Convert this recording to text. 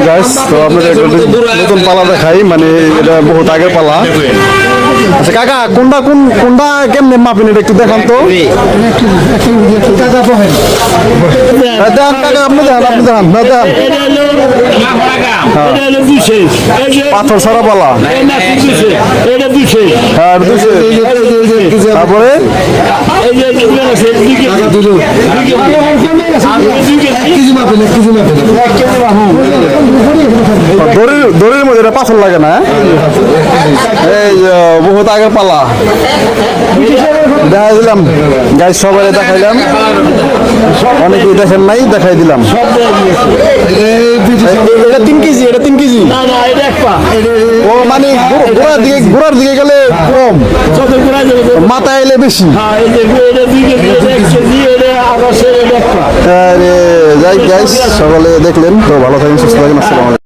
Guys, তো আপনাদের নতুন পালা দেখাই, মানে এটা বহুত আগের পালা। আচ্ছা কাকা, কোনটা কেমনে মাপেন এটা একটু দেখান তো। দেখান কাকা, আপনি দেখান না দেখান। পাথর ছাড়া পালা, হ্যাঁ তারপরে দড়ির মধ্যে এটা পাথর লাগে না। এই বহুত আগের পালা দেখাই দিলাম গাইস, সবাই দেখাইলাম, অনেকেই দেখেন নাই, দেখাই দিলাম। এটা 3 কেজি, এটা 3 কেজি। ও মানে গোড়ার দিকে গেলে কম, মাথায় এলে বেশি। যাই গাইস, সকলে দেখলেন তো, ভালো থাকেন, সুস্থ থাকেন, আসসালামু আলাইকুম।